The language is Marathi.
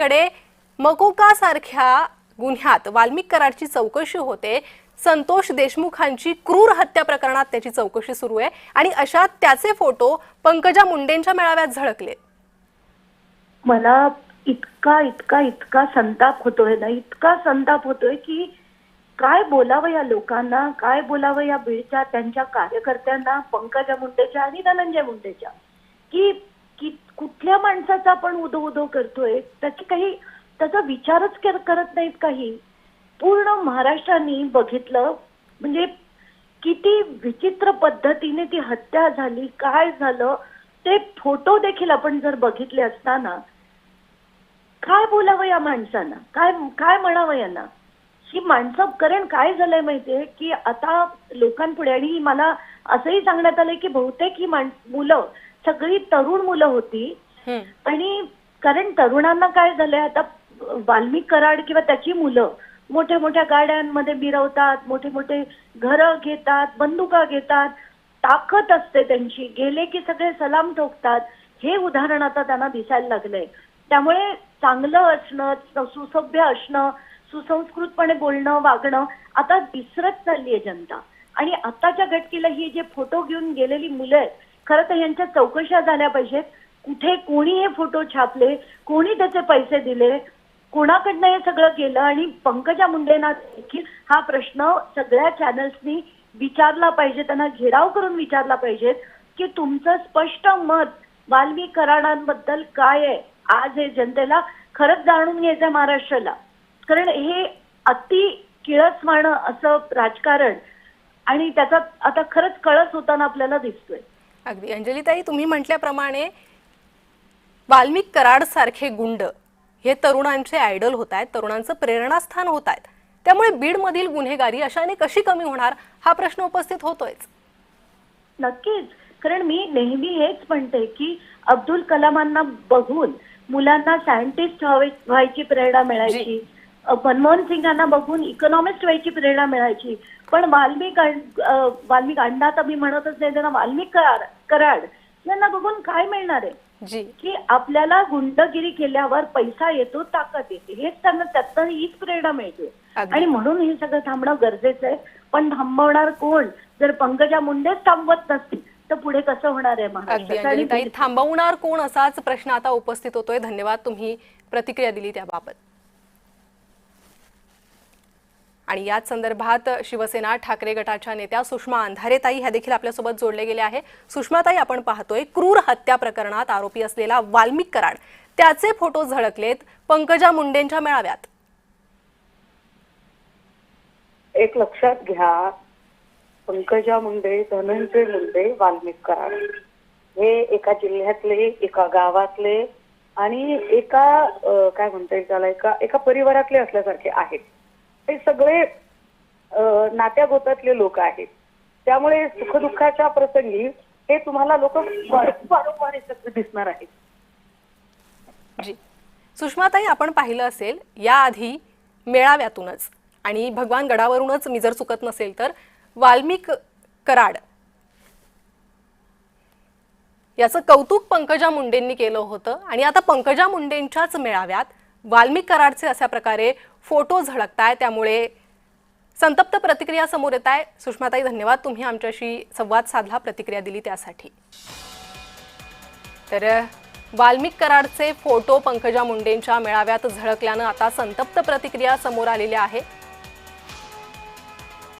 कडे मकोका सारख्या गुन्ह्यात वाल्मिक कराडची चौकशी होते। संतोष देशमुखांची क्रूर हत्या प्रकरणात त्याची चौकशी सुरू आहे आणि अशात त्याचे फोटो पंकजा मुंडेंच्या मेळाव्यात झळकले। मला इतका संताप होतोय ना, इतका संताप होतोय की काय बोलावं या लोकांना, काय बोलावं या बीडच्या त्यांच्या कार्यकर्त्यांना, पंकजा मुंडेच्या आणि धनंजय मुंडेच्या, की कुठल्या माणसाचा आपण उदो करतोय, त्याचा विचारच करत नाहीत काही। पूर्ण महाराष्ट्राने बघितलं, म्हणजे किती विचित्र पद्धतीने ती हत्या झाली, काय झालं ते फोटो देखील आपण जर बघितले असताना काय बोलावं या माणसांना, काय म्हणावं यांना। ही माणसं, कारण काय झालंय माहितीये की आता लोकांपुढे, आणि मला असंही सांगण्यात आलंय की बहुतेक ही मुलं सगळी तरुण मुलं होती, आणि कारण तरुणांना काय झालंय आता, वाल्मिक कराड किंवा त्याची मुलं मोठ्या मोठ्या गाड्यांमध्ये मिरवतात, मोठे मोठे घरं घेतात, बंदुका घेतात, ताकद असते त्यांची, गेले की सगळे सलाम ठोकतात, हे उदाहरण आता त्यांना दिसायला लागलंय। त्यामुळे चांगलं असणं, सुसभ्य असणं, सुसंस्कृतपणे बोलणं वागणं आता विसरत चालली आहे जनता। आणि आताच्या घटकेला ही जे फोटो घेऊन गेलेली मुलं आहेत, खरं तर यांच्या चौकशा झाल्या पाहिजेत। कुठे कोणी हे फोटो छापले, कोणी त्याचे पैसे दिले, कोणाकडनं हे सगळं केलं, आणि पंकजा मुंडेंना देखील हा प्रश्न सगळ्या चॅनल्सनी विचारला पाहिजे, त्यांना घेराव करून विचारला पाहिजे की तुमचं स्पष्ट मत वाल्मिक कराडांबद्दल काय आहे। आज हे जनतेला खरंच जाणून घ्यायचं महाराष्ट्राला, कारण हे अति किळसवाणं असं राजकारण, आणि त्याचा आता खरंच कळस होताना आपल्याला दिसतोय। अगदी अंजलीताई, तुम्ही म्हटल्याप्रमाणे वाल्मिक कराड सारखे गुंड हे तरुणांचे आयडल होत आहेत, तरुणांचं प्रेरणास्थान होत आहेत, त्यामुळे बीडमधील गुन्हेगारी अशाने कशी कमी होणार हा प्रश्न उपस्थित होतोयच। नक्कीच, कारण मी नेहमी हेच म्हणते की अब्दुल कलामांना बघून मुलांना सायंटिस्ट व्हायची प्रेरणा मिळायची, मनमोहन सिंगांना बघून इकॉनॉमिस्ट व्हायची प्रेरणा मिळायची, पण वाल्मिक अण्णा तर मी म्हणतच नाही, त्यांना वाल्मिक कराड यांना बघून काय मिळणार आहे की आपल्याला गुंडगिरी केल्यावर पैसा येतो, ताकद येते, हेच त्यांना त्यातनं हीच प्रेरणा मिळते। आणि म्हणून हे सगळं थांबणं गरजेचं आहे। पण थांबवणार कोण? जर पंकजा मुंडेच थांबवत नसतील तर पुढे कसं होणार आहे महाराष्ट्रात? थांबवणार कोण असाच प्रश्न आता उपस्थित होतोय। धन्यवाद, तुम्ही प्रतिक्रिया दिली त्याबाबत। आणि याच संदर्भात शिवसेना ठाकरे गटाच्या नेत्या सुषमा अंधारेताई ह्या देखील आपल्यासोबत जोडले गेले आहे। सुषमाताई, आपण पाहतोय क्रूर हत्या प्रकरणात आरोपी असलेला वाल्मिक कराड, त्याचे फोटो झळकलेत पंकजा मुंडेंच्या मेळाव्यात। एक लक्षात घ्या, पंकजा मुंडे, धनंजय मुंडे, वाल्मिक कराड हे एका जिल्ह्यातले, एका गावातले आणि एका काय म्हणता येईल त्याला, एका परिवारातले असल्यासारखे आहेत। हे सगळे नात्यागोतातले लोक आहेत, त्यामुळे सुखदुःखाच्या प्रसंगी हे तुम्हाला लोक वारंवार दिसणार आहेत। जी सुषमाताई, आपण पाहिलं असेल याआधी मेळाव्यातूनच आणि भगवान गडावरूनच, मी जर चुकत नसेल तर, वाल्मिक कराड याचं कौतुक पंकजा मुंडेंनी केलं होतं, आणि आता पंकजा मुंडेंच्याच मेळाव्यात वाल्मिक कराडचे अशा प्रकारे फोटो झळकताय, त्यामुळे संतप्त प्रतिक्रिया समोर येत आहे। सुषमाताई, धन्यवाद, तुम्ही आमच्याशी संवाद साधला, प्रतिक्रिया दिली त्यासाठी। तर वाल्मिक कराडचे फोटो पंकजा मुंडेंच्या मेळाव्यात झळकल्यानं आता संतप्त प्रतिक्रिया समोर आलेल्या आहेत।